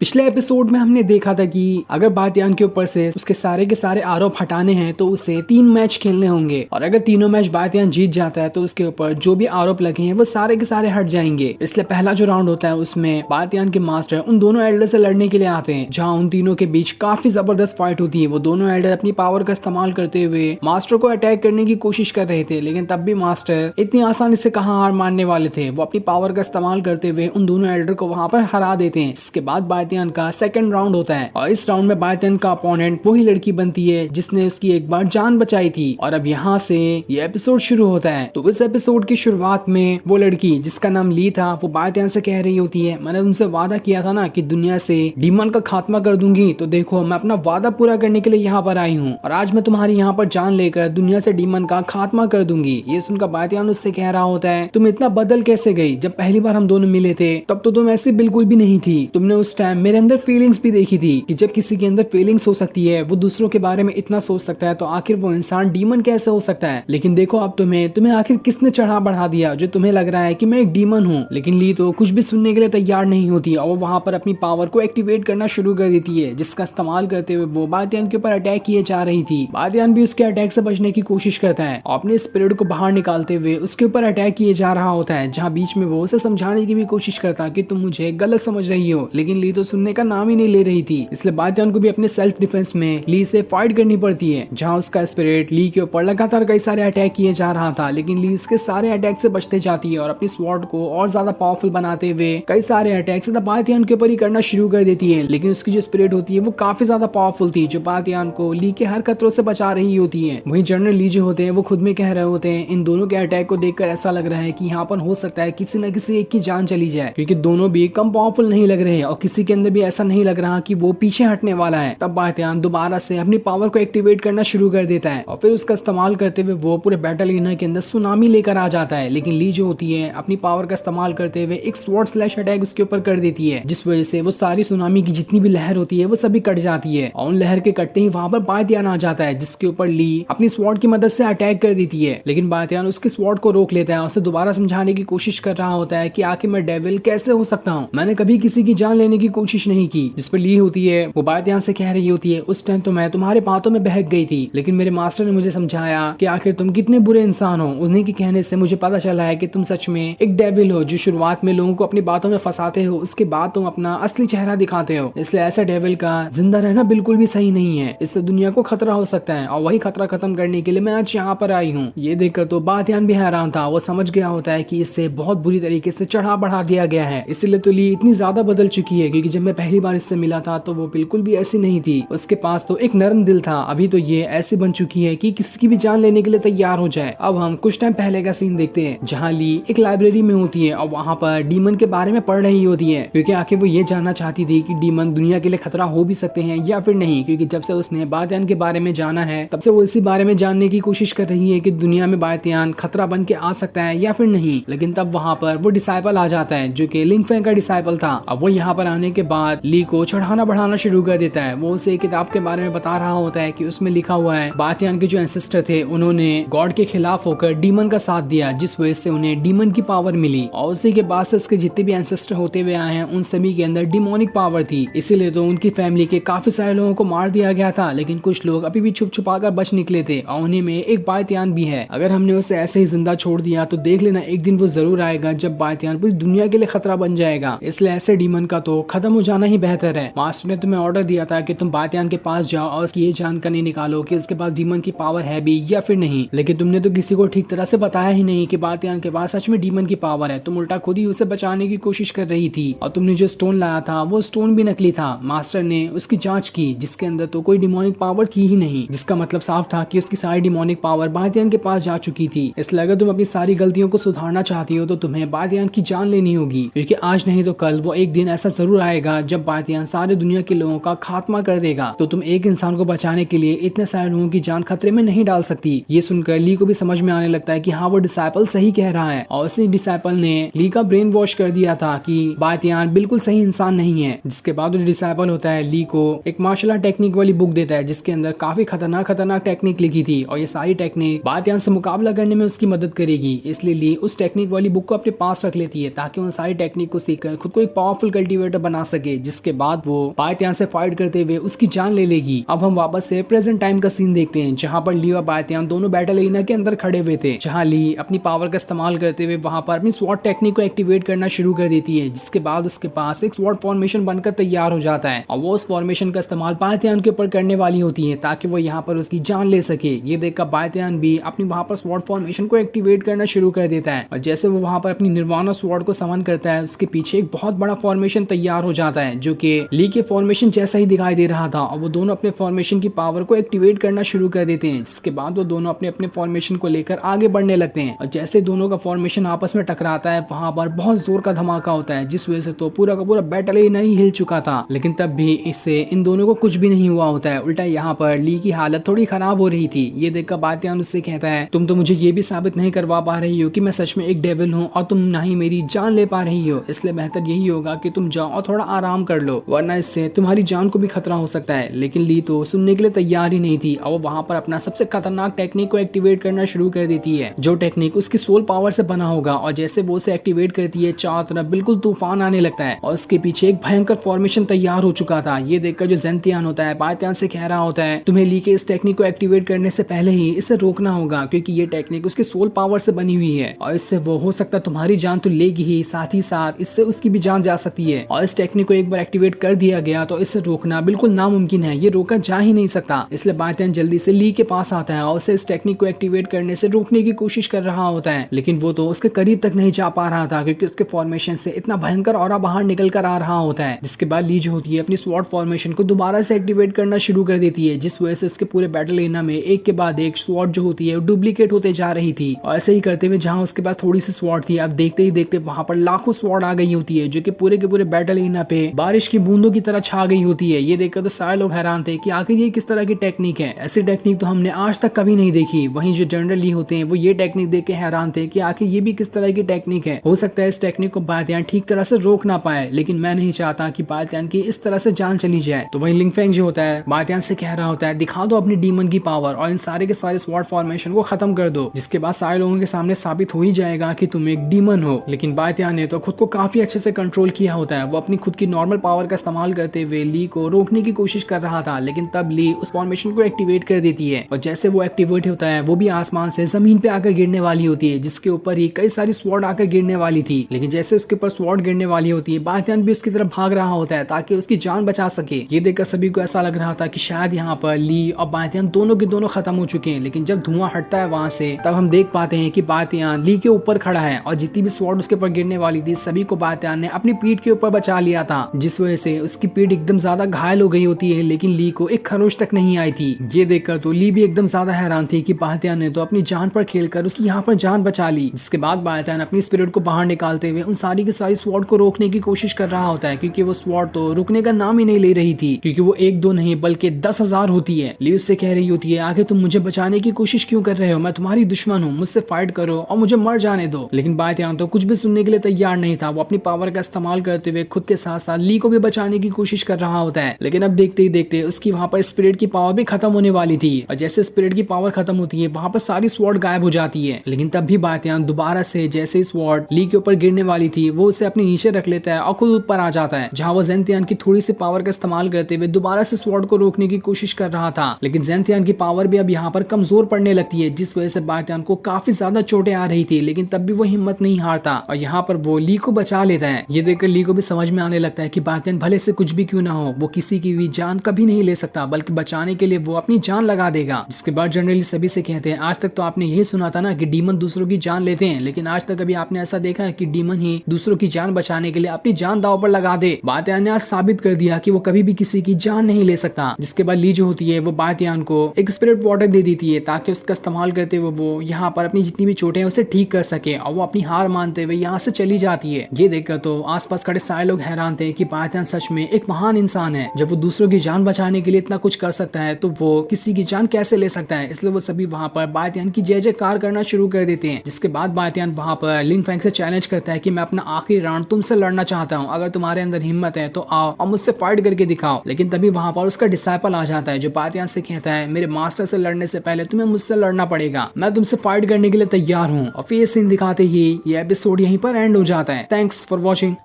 पिछले एपिसोड में हमने देखा था कि अगर बातियान के ऊपर से उसके सारे के सारे आरोप हटाने हैं तो उसे 3 मैच खेलने होंगे और अगर तीनों मैच बातियान जीत जाता है तो उसके ऊपर जो भी आरोप लगे हैं वो सारे के सारे हट जाएंगे। इसलिए पहला जो राउंड होता है उसमें बातियान के मास्टर उन दोनों एल्डर से लड़ने के लिए आते हैं, जहाँ उन तीनों के बीच काफी जबरदस्त फाइट होती है। वो दोनों एल्डर अपनी पावर का इस्तेमाल करते हुए मास्टर को अटैक करने की कोशिश कर रहे थे, लेकिन तब भी मास्टर इतनी आसानी से कहाँ हार मानने वाले थे। वो अपनी पावर का इस्तेमाल करते हुए उन दोनों एल्डर को वहां पर हरा देते हैं। जिसके बाद बातियान का सेकंड राउंड होता है और इस राउंड में बातियान का अपोनेंट वही लड़की बनती है जिसने उसकी एक बार जान बचाई थी। और अब यहाँ से ये एपिसोड शुरू होता है। तो इस एपिसोड की शुरुआत में वो लड़की जिसका नाम ली था वो बातियान से कह रही होती है, मैंने तुमसे वादा किया था ना कि दुनिया से डीमन का खात्मा कर दूंगी, तो देखो मैं अपना वादा पूरा करने के लिए यहाँ पर आई हूँ और आज मैं तुम्हारी यहाँ पर जान लेकर दुनिया से डीमन का खात्मा कर दूंगी। ये सुनकर बातियान उससे कह रहा होता है, तुम इतना बदल कैसे गई? जब पहली बार हम दोनों मिले थे तब तो तुम ऐसी बिल्कुल भी नहीं थी। तुमने उस टाइम मेरे अंदर फीलिंग्स भी देखी थी कि जब किसी के अंदर फीलिंग्स हो सकती है, वो दूसरों के बारे में इतना सोच सकता है, तो आखिर वो इंसान डीमन कैसे हो सकता है? लेकिन देखो अब तुम्हें आखिर किसने चढ़ा बढ़ा दिया जो तुम्हें लग रहा है कि मैं एक डीमन हूँ। लेकिन ली तो कुछ भी सुनने के लिए तैयार नहीं होती और वो वहां पर अपनी पावर को एक्टिवेट करना शुरू कर देती है, जिसका इस्तेमाल करते हुए वो बातियान के ऊपर अटैक किए जा रही थी। बातियान भी उसके अटैक से बचने की कोशिश करता है और अपने स्पिरिट को बाहर निकालते हुए उसके ऊपर अटैक किए जा रहा होता है, जहाँ बीच में वो उसे समझाने की भी कोशिश करता कि तुम मुझे गलत समझ रही हो, लेकिन ली तो सुनने का नाम ही नहीं ले रही थी। इसलिए बातियान को भी अपने सेल्फ डिफेंस में ली से फाइट करनी पड़ती है, जहाँ उसका स्पिरिट ली के ऊपर लगातार कई सारे अटैक किए जा रहा था, लेकिन ली उसके सारे अटैक से बचते जाती है और अपनी स्वॉर्ड को और ज्यादा पावरफुल बनाते हुए कई सारे अटैक से बातियान के ऊपर ही करना शुरू कर देती है। लेकिन उसकी जो स्पिरिट होती है वो काफी ज्यादा पावरफुल थी, जो बातियान को ली के हर खतरों से बचा रही होती है। वहीं जनरल ली जो होते हैं वो खुद में कह रहे होते हैं, इन दोनों के अटैक को देखकर ऐसा लग रहा है कि यहाँ पर हो सकता है किसी न किसी एक की जान चली जाए, क्योंकि दोनों भी कम पावरफुल नहीं लग रहे हैं और किसी के अंदर भी ऐसा नहीं लग रहा कि वो पीछे हटने वाला है। तब बातियान दोबारा से अपनी पावर को एक्टिवेट करना शुरू कर देता है और फिर उसका इस्तेमाल करते हुए वो पूरे बैटल एरिना के अंदर सुनामी लेकर आ जाता है। लेकिन ली जो होती है अपनी पावर का इस्तेमाल करते हुए एक स्वॉर्ड स्लैश अटैक उसके ऊपर कर देती है, जिस वजह से वो सारी सुनामी की जितनी भी लहर होती है वो सभी कट जाती है और उन लहर के कटते ही वहां पर बातियान आ जाता है, जिसके ऊपर ली अपनी स्वॉर्ड की मदद से अटैक कर देती है। लेकिन बातियान उसके स्वॉर्ड को रोक लेता है और उसे दोबारा समझाने की कोशिश कर रहा होता है कि आखिर मैं डेविल कैसे हो सकता हूँ, मैंने कभी किसी की जान लेने की कोशिश नहीं की। जिस पर ली होती है वो बातियान से कह रही होती है, उस टाइम तो मैं तुम्हारे बातों में बहक गई थी, लेकिन मेरे मास्टर ने मुझे समझाया कि आखिर तुम कितने बुरे इंसान हो। उन्हीं के कहने से मुझे पता चला है कि तुम सच में एक डेविल हो, जो शुरुआत में लोगों को अपनी बातों में फंसाते हो, उसके बाद तुम अपना असली चेहरा दिखाते हो। इसलिए ऐसा डेविल का जिंदा रहना बिल्कुल भी सही नहीं है, इससे दुनिया को खतरा हो सकता है और वही खतरा खत्म करने के लिए मैं आज यहाँ पर आई हूँ। ये देखकर तो बातियान भी हैरान था। वो समझ गया होता है कि इससे बहुत बुरी तरीके से चढ़ा बढ़ा दिया गया है, इसीलिए तो ली इतनी ज्यादा बदल चुकी है, क्योंकि जब मैं पहली बार इससे मिला था तो वो बिल्कुल भी ऐसी नहीं थी। उसके पास तो एक नरम दिल था, अभी तो ये ऐसी बन चुकी है कि किसी की भी जान लेने के लिए तैयार हो जाए। अब हम कुछ टाइम पहले का सीन देखते हैं, जहाँ ली एक लाइब्रेरी में होती है और वहाँ पर डीमन के बारे में पढ़ रही होती है, क्योंकि आखिर वो ये जानना चाहती थी कि डीमन दुनिया के लिए खतरा हो भी सकते हैं या फिर नहीं। क्योंकि जब से उसने बातियान के बारे में जाना है तब से वो इसी बारे में जानने की कोशिश कर रही है कि दुनिया में बातियान खतरा बन के आ सकता है या फिर नहीं। लेकिन तब वहाँ पर वो डिसाइपल आ जाता है जो कि लिंग फेंग का डिसाइपल था। अब वो यहाँ पर आने के बाद ली को चढ़ाना बढ़ाना शुरू कर देता है। वो उसे किताब के बारे में बता रहा होता है कि उसमें लिखा हुआ है बातियान के जो एंसेस्टर थे उन्होंने गॉड के खिलाफ होकर डीमन का साथ दिया, जिस वजह से उन्हें डीमन की पावर मिली और उसी के बाद से उसके जितने भी एंसेस्टर होते हुए आए हैं उन सभी के अंदर डिमोनिक पावर थी। इसीलिए तो उनकी फैमिली के काफी सारे लोगों को मार दिया गया था, लेकिन कुछ लोग अभी भी छुप छुपा कर बच निकले थे और उन्हीं में एक बातियान भी है। अगर हमने उसे ऐसे ही जिंदा छोड़ दिया तो देख लेना एक दिन वो जरूर आएगा जब बातियान पूरी दुनिया के लिए खतरा बन जाएगा। इसलिए ऐसे डीमन का तो खत्म हो जाना ही बेहतर है। मास्टर ने तुम्हें ऑर्डर दिया था कि तुम बातियान के पास जाओ और उसकी ये जानकारी निकालो कि उसके पास डीमन की पावर है भी या फिर नहीं, लेकिन तुमने तो किसी को ठीक तरह से बताया ही नहीं कि बातियान के पास सच में डीमन की पावर है। तुम उल्टा खुद ही उसे बचाने की कोशिश कर रही थी और तुमने जो स्टोन लाया था वो स्टोन भी नकली था। मास्टर ने उसकी जांच की जिसके अंदर तो कोई डिमोनिक पावर थी ही नहीं, जिसका मतलब साफ था कि उसकी सारी डिमोनिक पावर बातियान के पास जा चुकी थी। इसलिए अगर तुम अपनी सारी गलतियों को सुधारना चाहती हो तो तुम्हें बातियान की जान लेनी होगी, क्योंकि आज नहीं तो कल वो एक दिन ऐसा जरूर आएगा जब बातियान सारे दुनिया के लोगों का खात्मा कर देगा। तो तुम एक इंसान को बचाने के लिए इतने सारे लोगों की जान खतरे में नहीं डाल सकती। ये सुनकर ली को भी समझ में आने लगता है कि हाँ वो डिसाइपल सही कह रहा है और उसी डिसाइपल ने ली का ब्रेन वॉश कर दिया था कि बातियान बिल्कुल सही इंसान नहीं है। जिसके बाद जो डिसाइपल होता है ली को एक मार्शल आर्ट टेक्निक वाली बुक देता है, जिसके अंदर काफी खतरनाक टेक्निक लिखी थी और ये सारी टेक्निक बातियान से मुकाबला करने में उसकी मदद करेगी। इसलिए ली उस टेक्निक वाली बुक को अपने पास रख लेती है ताकि उन सारी टेक्निक को सीखकर खुद को एक पावरफुल कल्टीवेटर बना सके, जिसके बाद वो बायतियान से फाइट करते हुए उसकी जान ले लेगी। अब हम वापस से प्रेजेंट टाइम का सीन देखते हैं, जहाँ पर ली और बायतियान दोनों बैटल एरिना के अंदर खड़े हुए थे, जहाँ ली अपनी पावर का इस्तेमाल करते हुए वहां पर अपनी स्वॉर्ड टेक्निक को एक्टिवेट करना शुरू कर देती है, जिसके बाद उसके पास एक स्वॉर्ड फॉर्मेशन बनकर तैयार हो जाता है और वो उस फॉर्मेशन का इस्तेमाल बायतियान के ऊपर करने वाली होती है ताकि वो यहाँ पर उसकी जान ले सके। ये देखकर बायतियान भी अपनी वहां पर स्वॉर्ड फॉर्मेशन को एक्टिवेट करना शुरू कर देता है और जैसे वो वहां पर अपनी निर्वाणा स्वॉर्ड को समन करता है, उसके पीछे एक बहुत बड़ा फॉर्मेशन तैयार हो जाता है जो कि ली के फॉर्मेशन जैसा ही दिखाई दे रहा था और वो दोनों अपने फॉर्मेशन की पावर को एक्टिवेट करना शुरू कर देते हैं, जिसके बाद वो दोनों अपने अपने फॉर्मेशन को लेकर आगे बढ़ने लगते हैं और जैसे दोनों का फॉर्मेशन आपस में टकराता है वहां पर बहुत जोर का धमाका होता है, जिस वजह से तो पूरा का पूरा बैटल ही नहीं हिल चुका था। लेकिन तब भी इससे इन दोनों को कुछ भी नहीं हुआ होता है, उल्टा यहाँ पर ली की हालत थोड़ी खराब हो रही थी। ये देखकर बायतियान उससे कहता है, तुम तो मुझे ये भी साबित नहीं करवा पा रही हो कि मैं सच में एक डेविल हूँ और तुम ना ही मेरी जान ले पा रही हो, इसलिए बेहतर यही होगा कि तुम जाओ और थोड़ा आराम कर लो, वरना इससे तुम्हारी जान को भी खतरा हो सकता है। लेकिन ली तो सुनने के लिए तैयार ही नहीं थी और वो वहां पर अपना सबसे खतरनाक टेक्निक को एक्टिवेट करना शुरू कर देती है, जो टेक्निक उसकी सोल पावर से बना होगा और जैसे वो उसे एक्टिवेट करती है चारों तरफ बिल्कुल तूफान आने लगता है और उसके पीछे एक भयंकर फॉर्मेशन तैयार हो चुका था। ये देखकर जो ज़ेंतियान होता है बायतियान से कह रहा होता है, तुम्हें ली के इस टेक्निक को एक्टिवेट करने से पहले ही इसे रोकना होगा, क्योंकि ये टेक्निक उसकी सोल पावर से बनी हुई है और इससे वो हो सकता है तुम्हारी जान तो लेगी ही, साथ ही साथ इससे उसकी भी जान जा सकती है और इस टेक्निक को एक बार एक्टिवेट कर दिया गया तो इसे रोकना बिल्कुल नामुमकिन है, ये रोका जा ही नहीं सकता। इसलिए बायतियान जल्दी से ली के पास आता है और उसे इस टेक्निक को एक्टिवेट करने से रोकने की कोशिश कर रहा होता है, लेकिन वो तो उसके करीब तक नहीं जा पा रहा था क्योंकि उसके फॉर्मेशन से इतना भयंकर ऑरा बाहर निकल कर आ रहा होता है। जिसके बाद ली जो होती है अपनी स्वॉर्ड फॉर्मेशन को दोबारा से एक्टिवेट करना शुरू कर देती है, जिस वजह से उसके पूरे बैटल एरिना में एक के बाद एक स्वॉर्ड जो होती है डुप्लीकेट होते जा रही थी और ऐसे ही करते हुए जहां उसके पास थोड़ी सी स्वॉर्ड थी, अब देखते ही देखते वहां पर लाखों स्वॉर्ड आ गई होती है जो कि पूरे के पूरे बैटल एरिना पे बारिश की बूंदों की तरह छा गई होती है। ये देखकर तो सारे लोग हैरान थे कि आखिर ये किस तरह की टेक्निक है, ऐसी टेक्निक तो हमने आज तक कभी नहीं देखी। वहीं जो जनरल ली होते हैं वो ये टेक्निक देख के हैरान थे कि आखिर ये भी किस तरह की टेक्निक है, हो सकता है इस टेक्निक को बायतियान ठीक तरह से रोक ना पाए, लेकिन मैं नहीं चाहता कि बायतियान की इस तरह से जान चली जाए। तो वही लिंगफेंग जो होता है बायतियान से कह रहा होता है, दिखा दो अपनी डीमन की पावर और इन सारे के सारे स्वॉर्ड फॉर्मेशन को खत्म कर दो, जिसके बाद सारे लोगों के सामने साबित हो ही जाएगा कि तुम एक डीमन हो। लेकिन बायतियान ने तो खुद को काफी अच्छे से कंट्रोल किया होता है, वो अपनी खुद की नॉर्मल पावर का इस्तेमाल करते हुए ली को रोकने की कोशिश कर रहा था, लेकिन तब ली उस फॉर्मेशन को एक्टिवेट कर देती है और जैसे वो एक्टिवेट होता है वो भी आसमान से जमीन पे आकर गिरने वाली होती है, जिसके ऊपर ही कई सारी स्वॉर्ड आकर गिरने वाली थी। लेकिन जैसे उसके ऊपर स्वॉर्ड गिरने वाली होती है बायतियान भी उसकी तरफ भाग रहा होता है ताकि उसकी जान बचा सके। ये देखकर सभी को ऐसा लग रहा था कि शायद यहाँ पर ली और बायतियान दोनों के दोनों खत्म हो चुके हैं, लेकिन जब धुआं हटता है वहां से तब हम देख पाते हैं कि बायतियान ली के ऊपर खड़ा है और जितनी भी स्वॉर्ड उसके ऊपर गिरने वाली थी सभी को बायतियान ने अपनी पीठ के ऊपर बचा लिया था, जिस वजह से उसकी पीठ एकदम ज्यादा घायल हो गई होती है, लेकिन ली को एक खरोच तक नहीं आई थी। ये देखकर तो ली भी एकदम ज्यादा हैरान थी कि बायतियान ने तो अपनी जान पर खेलकर उसकी यहाँ पर जान बचा ली। जिसके बाद बायतियान अपनी स्पिरिट को बाहर निकालते हुए उन सारी की सारी स्वॉर्ड को रोकने की कोशिश कर रहा होता है, क्योंकि वो स्वॉर्ड तो रुकने का नाम ही नहीं ले रही थी, क्योंकि वो एक दो नहीं बल्कि 10,000 होती है। ली उससे कह रही होती है, आखिर तुम मुझे बचाने की कोशिश क्यों कर रहे हो, मैं तुम्हारी दुश्मन हूँ, मुझसे फाइट करो और मुझे मर जाने दो। लेकिन बायतियान तो कुछ भी सुनने के लिए तैयार नहीं था, वो अपनी पावर का इस्तेमाल करते हुए खुद के साथ साथ ली को भी बचाने की कोशिश कर रहा होता है। लेकिन अब देखते ही देखते उसकी वहां पर स्पिरिट की पावर भी खत्म होने वाली थी और जैसे स्पिरिट की पावर खत्म होती है वहां पर सारी स्वॉर्ड गायब हो जाती है। लेकिन तब भी बायतियान दोबारा से जैसे ही स्वॉर्ड ली के ऊपर गिरने वाली थी वो उसे अपने नीचे रख लेता है और खुद ऊपर आ जाता है, जहां वो ज़ेंतियान की थोड़ी सी पावर का इस्तेमाल करते हुए दोबारा से स्वॉर्ड को रोकने की कोशिश कर रहा था। लेकिन ज़ेंतियान की पावर भी अब यहाँ पर कमजोर पड़ने लगती है, जिस वजह से बायतियान को काफी ज्यादा चोटें आ रही थी, लेकिन तब भी वो हिम्मत नहीं हारता और यहाँ पर वो ली को बचा लेता है। ये देखकर ली को भी समझ में आने लगता है कि बायतियान भले से कुछ भी क्यों ना हो, वो किसी की भी जान कभी नहीं ले सकता, बल्कि बचाने के लिए वो अपनी जान लगा देगा। जिसके बाद जनरली सभी से कहते हैं, आज तक तो आपने यही सुना था ना कि डीमन दूसरों की जान लेते हैं, लेकिन आज तक कभी आपने ऐसा देखा है कि डीमन ही दूसरों की जान बचाने के लिए अपनी जान दांव पर लगा दे? बायतियान ने आज साबित कर दिया कि वो कभी भी किसी की जान नहीं ले सकता। जिसके बाद ली जो होती है वो बायतियान को एक स्पिरिट वाटर दे देती है ताकि उसका इस्तेमाल करते हुए वो यहाँ पर अपनी जितनी भी चोटें हैं उसे ठीक कर सके और वो अपनी हार मानते हुए यहाँ से चली जाती है। ये देखकर तो आसपास खड़े सारे लोग हैरान थे कि बायतियान सच में एक महान इंसान है। जब वो दूसरों की जान बचाने के लिए इतना कुछ कर सकता है तो वो किसी की जान कैसे ले सकता है? इसलिए वो सभी वहाँ पर बायतियान की जय जयकार करना शुरू कर देते हैं। जिसके बाद बायतियान वहाँ पर लिंगफेंग से चैलेंज करता है कि मैं अपना आखिरी राउंड तुमसे लड़ना चाहता हूँ, अगर तुम्हारे अंदर हिम्मत है तो आओ और मुझसे फाइट करके दिखाओ। लेकिन तभी वहाँ पर उसका डिसाइपल आ जाता है जो बायतियान से कहता है, मेरे मास्टर से लड़ने से पहले तुम्हें मुझसे लड़ना पड़ेगा, मैं तुमसे फाइट करने के लिए तैयार हूँ। और फिर सीन दिखाते ही ये एपिसोड यहीं पर एंड हो जाता है। Thanks for watching.